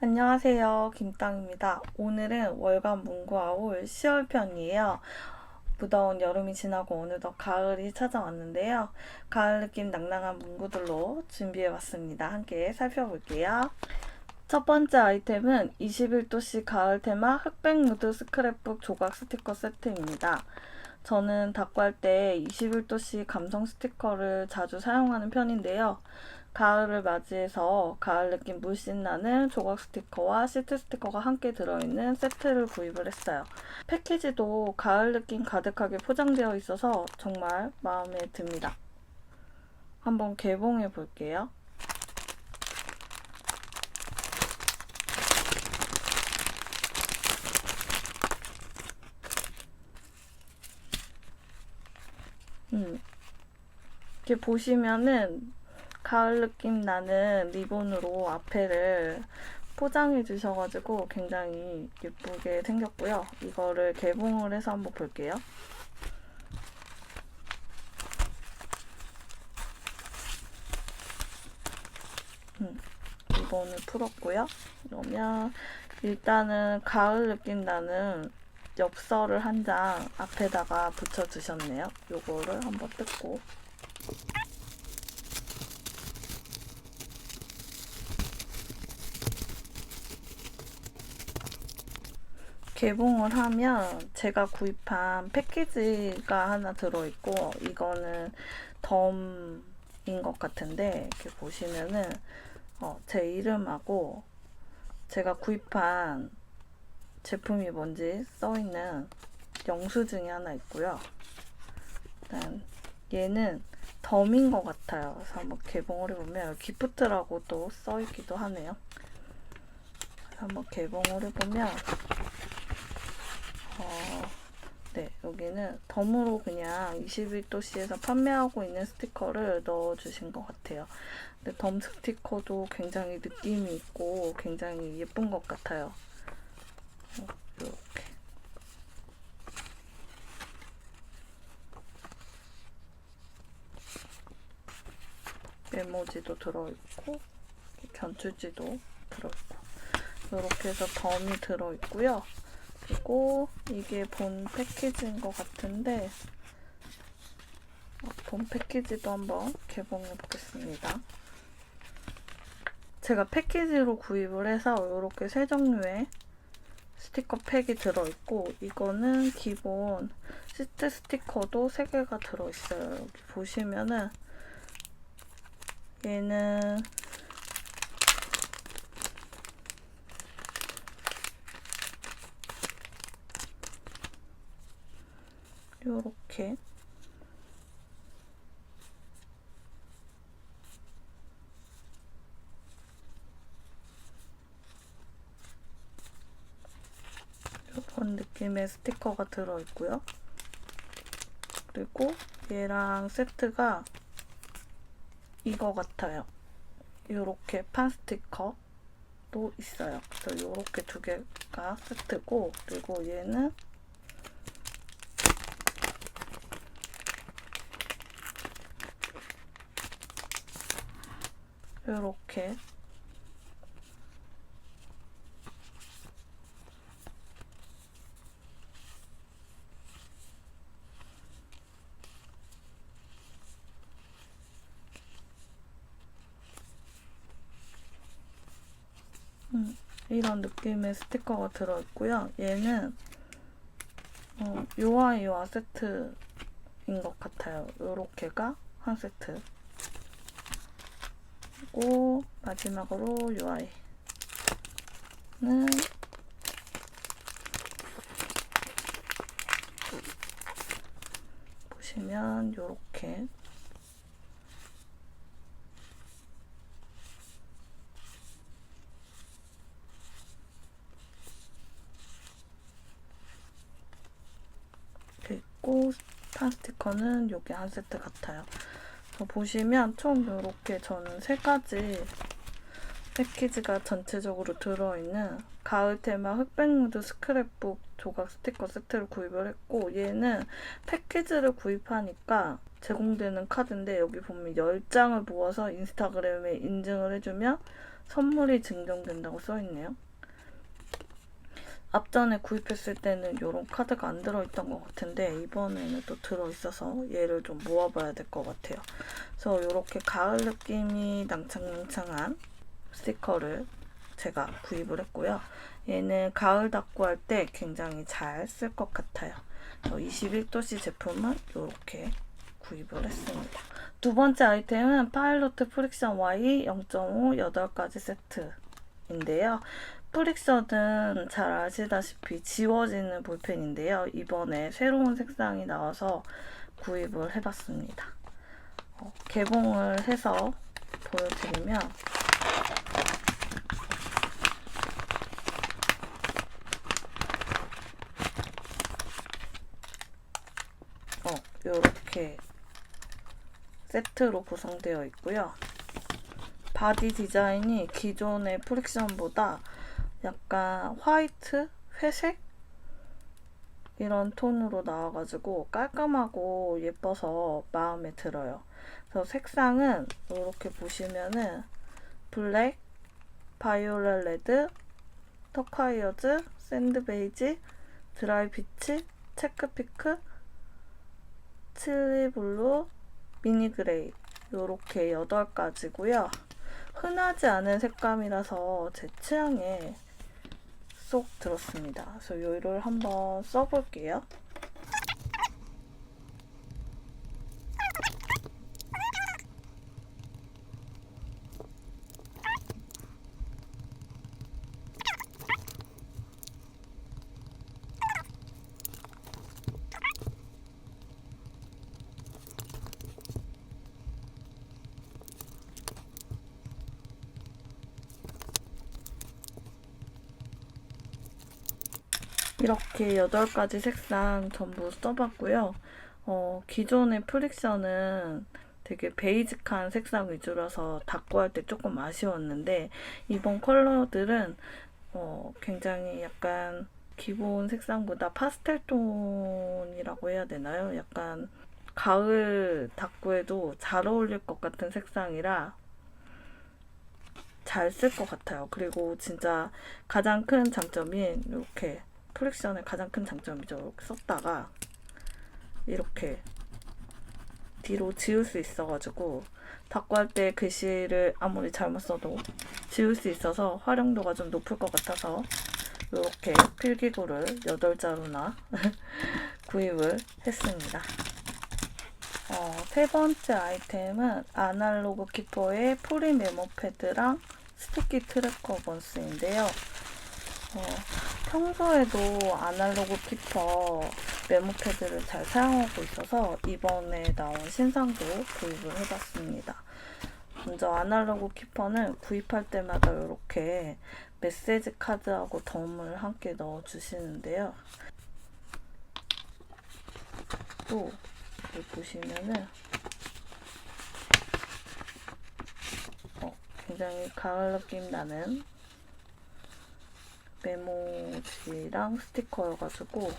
안녕하세요. 김땅입니다. 오늘은 월간 문구아울 10월 편이에요. 무더운 여름이 지나고 어느덧 가을이 찾아왔는데요. 가을 느낌 낭낭한 문구들로 준비해봤습니다. 함께 살펴볼게요. 첫 번째 아이템은 21도씨 가을 테마 흑백 무드 스크랩북 조각 스티커 세트입니다. 저는 닦고 때 21도씨 감성 스티커를 자주 사용하는 편인데요. 가을을 맞이해서 가을 느낌 물씬 나는 조각 스티커와 시트 스티커가 함께 들어있는 세트를 구입을 했어요. 패키지도 가을 느낌 가득하게 포장되어 있어서 정말 마음에 듭니다. 한번 개봉해 볼게요. 이렇게 보시면은 가을 느낌 나는 리본으로 앞에를 포장해 주셔가지고 굉장히 예쁘게 생겼고요. 이거를 개봉을 해서 한번 볼게요. 리본을 풀었고요. 그러면 일단은 가을 느낌 나는 엽서를 한 장 앞에다가 붙여 주셨네요. 요거를 한번 뜯고 개봉을 하면 제가 구입한 패키지가 하나 들어있고 이거는 덤인 것 같은데 이렇게 보시면은 제 이름하고 제가 구입한 제품이 뭔지 써있는 영수증이 하나 있고요. 일단 얘는 덤인 것 같아요. 그래서 한번 개봉을 해보면 기프트라고 또 써있기도 하네요. 한번 개봉을 해보면 네, 여기는 덤으로 그냥 21도씨에서 판매하고 있는 스티커를 넣어주신 것 같아요. 근데 덤 스티커도 굉장히 느낌이 있고 굉장히 예쁜 것 같아요. 이렇게 메모지도 들어있고 견출지도 들어있고 이렇게 해서 덤이 들어있고요. 그리고 이게 본 패키지인 것 같은데 본 패키지도 한번 개봉해 보겠습니다. 제가 패키지로 구입을 해서 이렇게 세 종류의 스티커 팩이 들어있고 이거는 기본 시트 스티커도 3개가 들어있어요. 여기 보시면은 얘는 요렇게 이런 느낌의 스티커가 들어있고요. 그리고 얘랑 세트가 이거 같아요. 요렇게 판 스티커도 있어요. 그래서 요렇게 2개가 세트고 그리고 얘는 요렇게 이런 느낌의 스티커가 들어있고요. 얘는 요아이와 세트인 것 같아요. 요렇게가 한 세트. 그리고 마지막으로 요아이는 보시면 요렇게 있고 판 스티커는 요게 한 세트 같아요. 보시면 총 이렇게 저는 3가지 패키지가 전체적으로 들어있는 가을 테마 흑백 무드 스크랩북 조각 스티커 세트를 구입을 했고, 얘는 패키지를 구입하니까 제공되는 카드인데, 여기 보면 10장을 모아서 인스타그램에 인증을 해주면 선물이 증정된다고 써있네요. 앞전에 구입했을 때는 이런 카드가 안 들어있던 것 같은데, 이번에는 또 들어있어서 얘를 좀 모아봐야 될 것 같아요. 그래서 이렇게 가을 느낌이 낭창낭창한 스티커를 제가 구입을 했고요. 얘는 가을 닦고 할 때 굉장히 잘 쓸 것 같아요. 21도씨 제품은 이렇게 구입을 했습니다. 두 번째 아이템은 파일로트 프릭션 Y 0.5 8가지 세트인데요. 프릭션은 잘 아시다시피 지워지는 볼펜인데요. 이번에 새로운 색상이 나와서 구입을 해봤습니다. 개봉을 해서 보여드리면, 이렇게 세트로 구성되어 있고요. 바디 디자인이 기존의 프릭션보다 약간 화이트, 회색 이런 톤으로 나와가지고 깔끔하고 예뻐서 마음에 들어요. 그래서 색상은 이렇게 보시면은 블랙, 바이올렛 레드, 터콰이어즈, 샌드 베이지, 드라이 피치, 체크 피크, 칠리 블루, 미니 그레이 요렇게 8가지고요. 흔하지 않은 색감이라서 제 취향에 쏙 들었습니다. 그래서 요를 한번 써볼게요. 이렇게 8가지 색상 전부 써봤고요. 기존의 프릭션은 되게 베이직한 색상 위주라서 닦고 할 때 조금 아쉬웠는데, 이번 컬러들은 굉장히 약간 기본 색상보다 파스텔 톤이라고 해야 되나요? 약간 가을 닦고에도 잘 어울릴 것 같은 색상이라 잘 쓸 것 같아요. 그리고 진짜 가장 큰 장점인 이렇게 프릭션의 가장 큰 장점이죠. 이렇게 썼다가 이렇게 뒤로 지울 수 있어가지고 닦고 할 때 글씨를 아무리 잘못 써도 지울 수 있어서 활용도가 좀 높을 것 같아서 이렇게 필기구를 8자루나 구입을 했습니다. 세 번째 아이템은 아날로그 키퍼의 프리 메모 패드랑 스티키 트래커 번스인데요. 평소에도 아날로그 키퍼 메모 패드를 잘 사용하고 있어서 이번에 나온 신상도 구입을 해봤습니다. 먼저 아날로그 키퍼는 구입할 때마다 이렇게 메시지 카드하고 덤을 함께 넣어주시는데요. 또 여기 보시면은 굉장히 가을 느낌 나는 메모지랑 스티커여가지고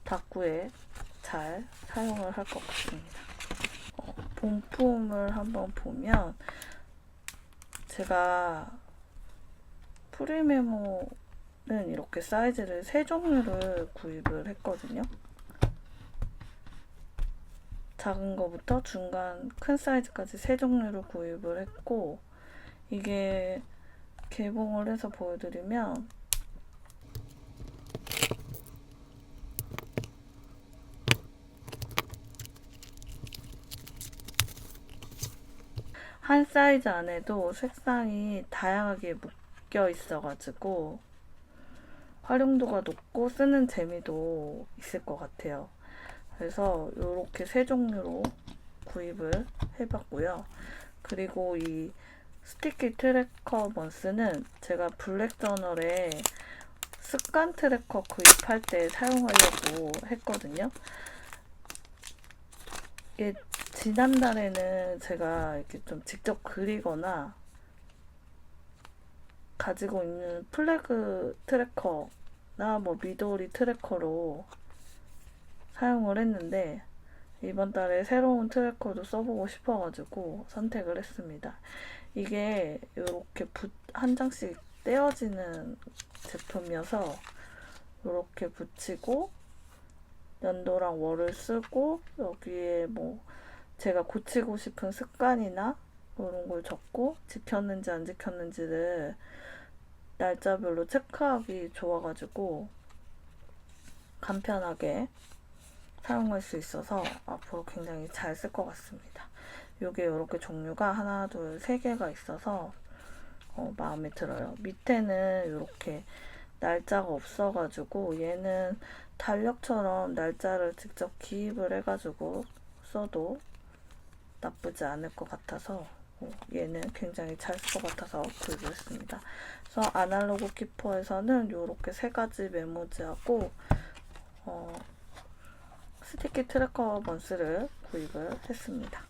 닦구에 잘 사용을 할 것 같습니다. 본품을 한번 보면 제가 프리메모는 이렇게 사이즈를 3종류를 구입을 했거든요. 작은 거부터 중간 큰 사이즈까지 3종류를 구입을 했고, 이게 개봉을 해서 보여드리면 한 사이즈 안에도 색상이 다양하게 묶여 있어가지고 활용도가 높고 쓰는 재미도 있을 것 같아요. 그래서 이렇게 3종류로 구입을 해봤고요. 그리고 이 스티키 트래커 번스는 제가 블랙저널에 습관 트래커 구입할 때 사용하려고 했거든요. 이게 지난달에는 제가 이렇게 좀 직접 그리거나 가지고 있는 플래그 트래커나 뭐 미도리 트래커로 사용을 했는데 이번 달에 새로운 트래커도 써보고 싶어가지고 선택을 했습니다. 이게 이렇게 한 장씩 떼어지는 제품이어서 이렇게 붙이고 연도랑 월을 쓰고 여기에 뭐 제가 고치고 싶은 습관이나 이런 걸 적고 지켰는지 안 지켰는지를 날짜별로 체크하기 좋아가지고 간편하게 사용할 수 있어서 앞으로 굉장히 잘 쓸 것 같습니다. 요게 이렇게 종류가 하나, 둘, 세 개가 있어서 마음에 들어요. 밑에는 이렇게 날짜가 없어가지고 얘는 달력처럼 날짜를 직접 기입을 해가지고 써도 나쁘지 않을 것 같아서 얘는 굉장히 잘 쓸 것 같아서 구입을 했습니다. 그래서 아날로그 키퍼에서는 이렇게 세 가지 메모지하고 스티키 트래커 번스를 구입을 했습니다.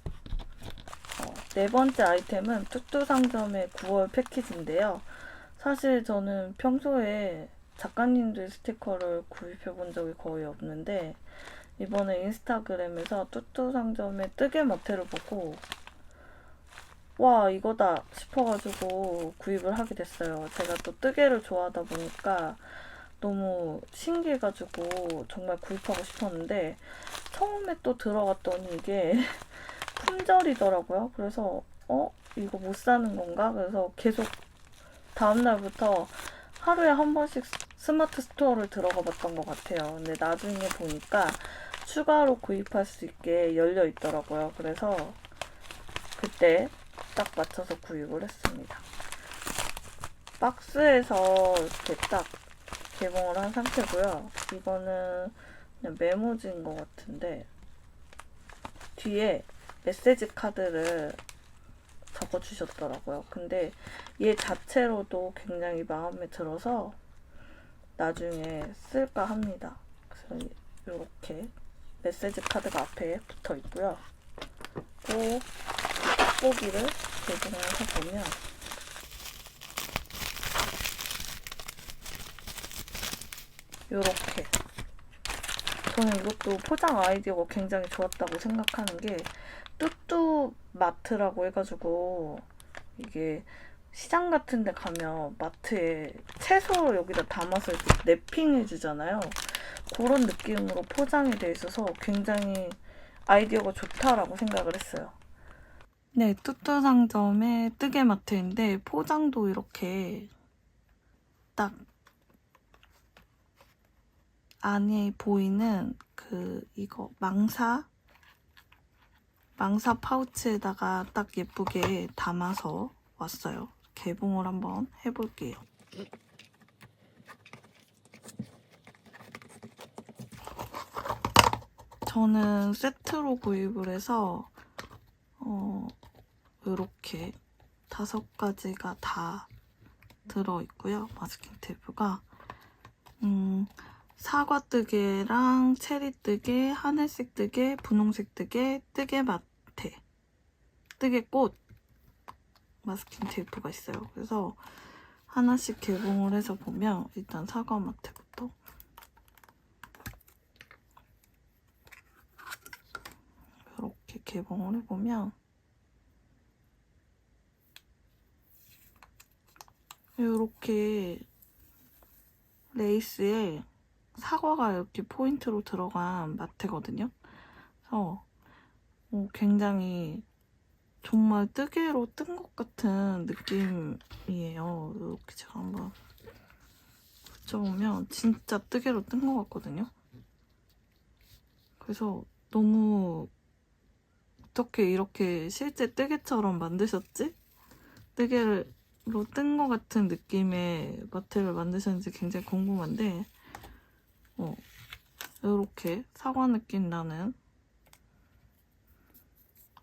네 번째 아이템은 뚜뚜상점의 9월 패키지인데요. 사실 저는 평소에 작가님들 스티커를 구입해 본 적이 거의 없는데 이번에 인스타그램에서 뚜뚜상점의 뜨개 마테를 보고 와 이거다 싶어가지고 구입을 하게 됐어요. 제가 또 뜨개를 좋아하다 보니까 너무 신기해가지고 정말 구입하고 싶었는데 처음에 또 들어갔더니 이게 품절이더라고요. 그래서 이거 못 사는 건가? 그래서 계속 다음날부터 하루에 한 번씩 스마트 스토어를 들어가 봤던 것 같아요. 근데 나중에 보니까 추가로 구입할 수 있게 열려 있더라고요. 그래서 그때 딱 맞춰서 구입을 했습니다. 박스에서 이렇게 딱 개봉을 한 상태고요. 이거는 그냥 메모지인 것 같은데 뒤에 메시지 카드를 적어주셨더라고요. 근데 얘 자체로도 굉장히 마음에 들어서 나중에 쓸까 합니다. 그래서 이렇게 메시지 카드가 앞에 붙어 있고요. 또 뽁뽁이를 개봉을 해보면 이렇게 저는 이것도 포장 아이디어가 굉장히 좋았다고 생각하는 게 뚜뚜 마트라고 해가지고 이게 시장 같은 데 가면 마트에 채소 여기다 담아서 이렇게 랩핑해 주잖아요. 그런 느낌으로 포장이 돼 있어서 굉장히 아이디어가 좋다라고 생각을 했어요. 네, 뚜뚜 상점의 뜨개 마트인데 포장도 이렇게 딱 안에 보이는 이거 망사 파우치에다가 딱 예쁘게 담아서 왔어요. 개봉을 한번 해볼게요. 저는 세트로 구입을 해서 이렇게 5가지가 다 들어있고요. 마스킹 테이프가 사과뜨개랑 체리뜨개, 하늘색 뜨개, 분홍색 뜨개, 뜨개 마테, 뜨개꽃 마스킹 테이프가 있어요. 그래서 하나씩 개봉을 해서 보면 일단 사과 마테부터 이렇게 개봉을 해보면 이렇게 레이스에 사과가 이렇게 포인트로 들어간 마테거든요. 그래서 굉장히 정말 뜨개로 뜬 것 같은 느낌이에요. 이렇게 제가 한번 붙여보면 진짜 뜨개로 뜬 것 같거든요. 그래서 너무 어떻게 이렇게 실제 뜨개처럼 만드셨지? 뜨개로 뜬 것 같은 느낌의 마테를 만드셨는지 굉장히 궁금한데 이렇게 사과 느낌 나는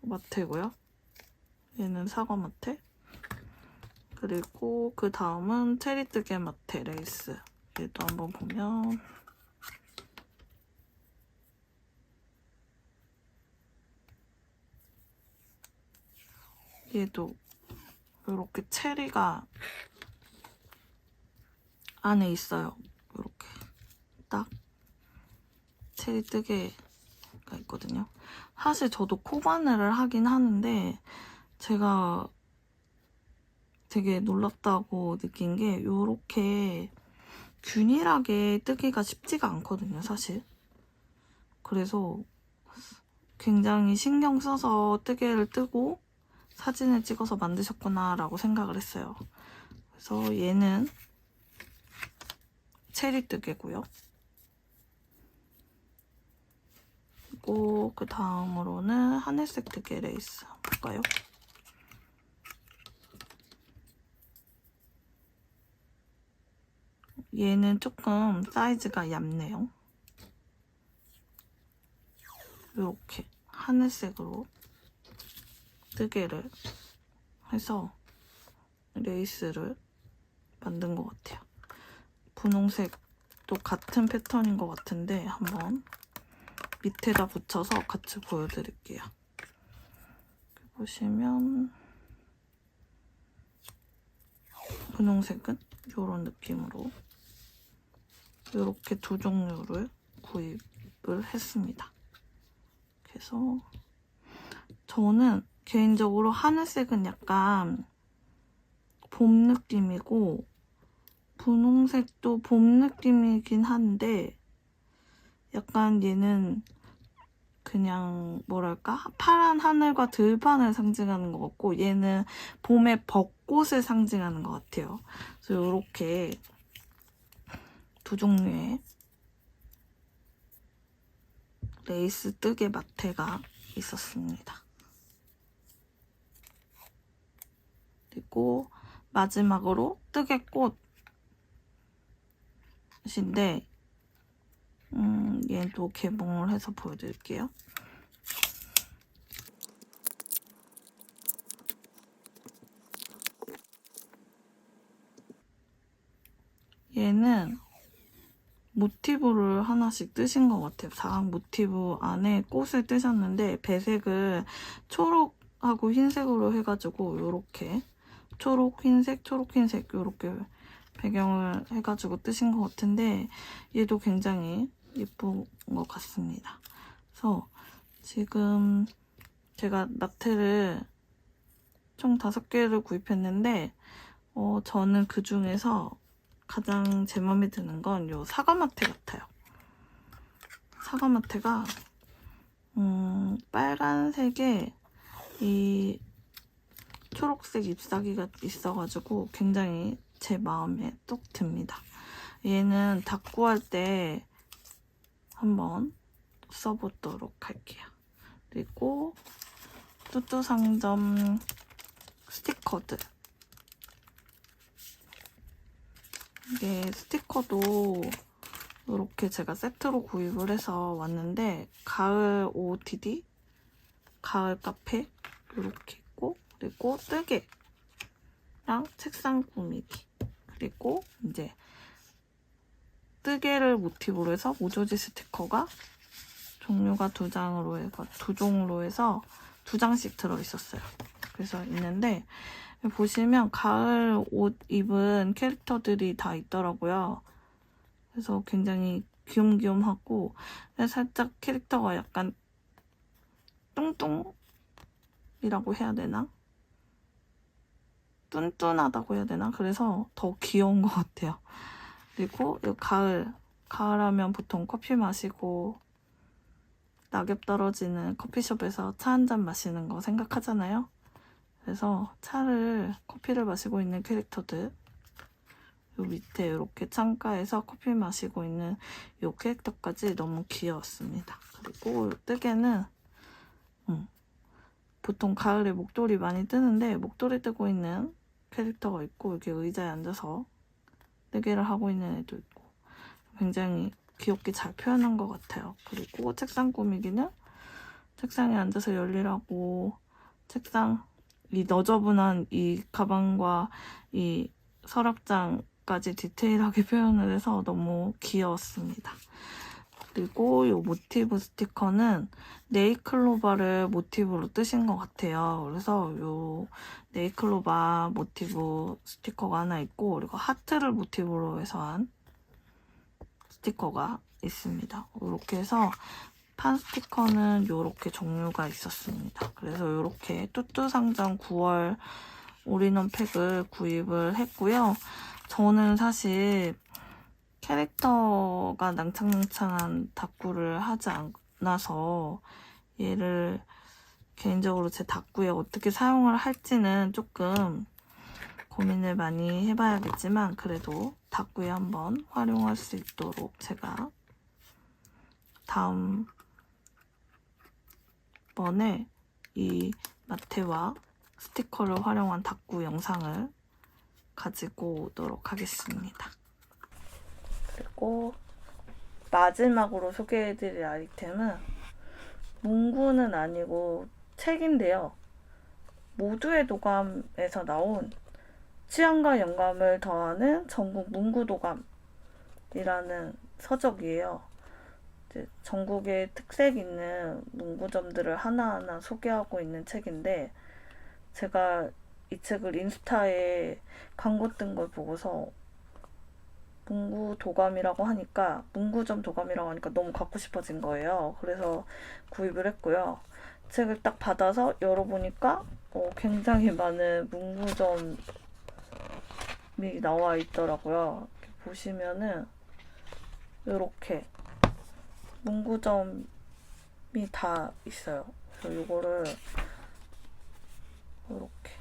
마테고요. 얘는 사과 마테. 그리고 그 다음은 체리뜨개 마테 레이스. 얘도 한번 보면 얘도 이렇게 체리가 안에 있어요. 이렇게 딱 체리 뜨개가 있거든요. 사실 저도 코바늘을 하긴 하는데 제가 되게 놀랍다고 느낀 게 이렇게 균일하게 뜨기가 쉽지가 않거든요, 사실. 그래서 굉장히 신경 써서 뜨개를 뜨고 사진을 찍어서 만드셨구나 라고 생각을 했어요. 그래서 얘는 체리 뜨개고요. 그리고 그 다음으로는 하늘색 뜨개 레이스 볼까요? 얘는 조금 사이즈가 얇네요. 이렇게 하늘색으로 뜨개를 해서 레이스를 만든 것 같아요. 분홍색도 같은 패턴인 것 같은데 한번 밑에다 붙여서 같이 보여드릴게요. 보시면 분홍색은 이런 느낌으로 이렇게 두 종류를 구입을 했습니다. 그래서 저는 개인적으로 하늘색은 약간 봄 느낌이고 분홍색도 봄 느낌이긴 한데 약간 얘는 그냥 뭐랄까 파란 하늘과 들판을 상징하는 것 같고 얘는 봄의 벚꽃을 상징하는 것 같아요. 그래서 이렇게 두 종류의 레이스 뜨개 마테가 있었습니다. 그리고 마지막으로 뜨개꽃인데 얘도 개봉을 해서 보여드릴게요. 얘는 모티브를 하나씩 뜨신 것 같아요. 사각 모티브 안에 꽃을 뜨셨는데 배색을 초록하고 흰색으로 해가지고 이렇게 초록, 흰색, 초록, 흰색 이렇게 배경을 해가지고 뜨신 것 같은데 얘도 굉장히 예쁜 것 같습니다. 그래서 지금 제가 마테를 총 5개를 구입했는데 저는 그 중에서 가장 제 마음에 드는 건 이 사과마테 같아요. 사과마테가 빨간색에 이 초록색 잎사귀가 있어가지고 굉장히 제 마음에 쏙 듭니다. 얘는 닦고 할 때 한번 써보도록 할게요. 그리고 뚜뚜상점 스티커들. 이게 스티커도 이렇게 제가 세트로 구입을 해서 왔는데 가을 OOTD, 가을 카페 이렇게 있고 그리고 뜨개랑 책상 꾸미기 그리고 이제 뜨개를 모티브로 해서 모조지 스티커가 종류가 두 종으로 해서 2장씩 들어있었어요. 그래서 있는데 보시면 가을 옷 입은 캐릭터들이 다 있더라고요. 그래서 굉장히 귀염귀염하고 살짝 캐릭터가 약간 뚱뚱이라고 해야 되나? 뚠뚠하다고 해야 되나? 그래서 더 귀여운 것 같아요. 그리고 가을하면 보통 커피 마시고 낙엽 떨어지는 커피숍에서 차 한잔 마시는 거 생각하잖아요. 그래서 커피를 마시고 있는 캐릭터들 요 밑에 이렇게 창가에서 커피 마시고 있는 요 캐릭터까지 너무 귀여웠습니다. 그리고 뜨개는 보통 가을에 목도리 많이 뜨는데 목도리 뜨고 있는 캐릭터가 있고 이렇게 의자에 앉아서 뜨개를 하고 있는 애도 있고 굉장히 귀엽게 잘 표현한 것 같아요. 그리고 책상 꾸미기는 책상에 앉아서 열일하고 이 너저분한 이 가방과 이 서랍장까지 디테일하게 표현을 해서 너무 귀여웠습니다. 그리고 이 모티브 스티커는 네이클로바를 모티브로 뜨신 것 같아요. 그래서 이 네이클로바 모티브 스티커가 하나 있고, 그리고 하트를 모티브로 해서 한 스티커가 있습니다. 이렇게 해서 판 스티커는 이렇게 종류가 있었습니다. 그래서 이렇게 뚜뚜상장 9월 올인원 팩을 구입을 했고요. 저는 사실 캐릭터가 낭창낭창한 다꾸를 하지 않아서 얘를 개인적으로 제 다꾸에 어떻게 사용을 할지는 조금 고민을 많이 해봐야겠지만, 그래도 다꾸에 한번 활용할 수 있도록 제가 다음 번에 이 마테와 스티커를 활용한 다꾸 영상을 가지고 오도록 하겠습니다. 그리고 마지막으로 소개해드릴 아이템은 문구는 아니고 책인데요. 모두의 도감에서 나온 취향과 영감을 더하는 전국 문구도감이라는 서적이에요. 전국의 특색 있는 문구점들을 하나하나 소개하고 있는 책인데, 제가 이 책을 인스타에 광고 뜬 걸 보고서 문구점 도감이라고 하니까 너무 갖고 싶어진 거예요. 그래서 구입을 했고요. 책을 딱 받아서 열어보니까 굉장히 많은 문구점이 나와 있더라고요. 이렇게 보시면은 이렇게 문구점이 다 있어요. 그래서 이거를 이렇게,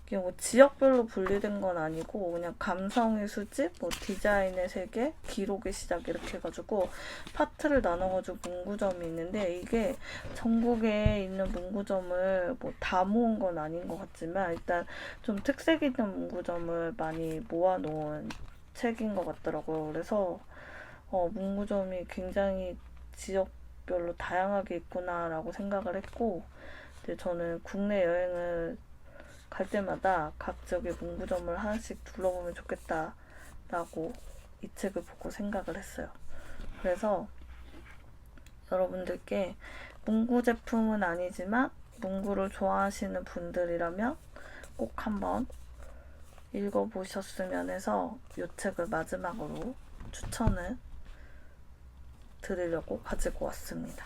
이게 뭐 지역별로 분리된 건 아니고 그냥 감성의 수집, 뭐 디자인의 세계, 기록의 시작 이렇게 해가지고 파트를 나눠가지고 문구점이 있는데, 이게 전국에 있는 문구점을 뭐 다 모은 건 아닌 것 같지만 일단 좀 특색 있는 문구점을 많이 모아놓은 책인 것 같더라고요. 그래서 문구점이 굉장히 지역별로 다양하게 있구나라고 생각을 했고, 근데 저는 국내 여행을 갈 때마다 각 지역의 문구점을 하나씩 둘러보면 좋겠다라고 이 책을 보고 생각을 했어요. 그래서 여러분들께 문구 제품은 아니지만 문구를 좋아하시는 분들이라면 꼭 한번 읽어보셨으면 해서 이 책을 마지막으로 추천을 드리려고 가지고 왔습니다.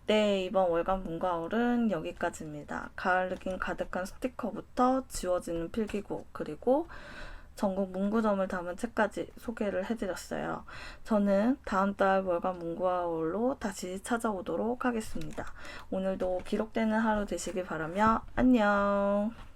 네, 이번 월간 문과월은 여기까지입니다. 가을 느낌 가득한 스티커부터 지워지는 필기구, 그리고 전국 문구점을 담은 책까지 소개를 해드렸어요. 저는 다음 달 월간 문과월로 다시 찾아오도록 하겠습니다. 오늘도 기록되는 하루 되시길 바라며 안녕!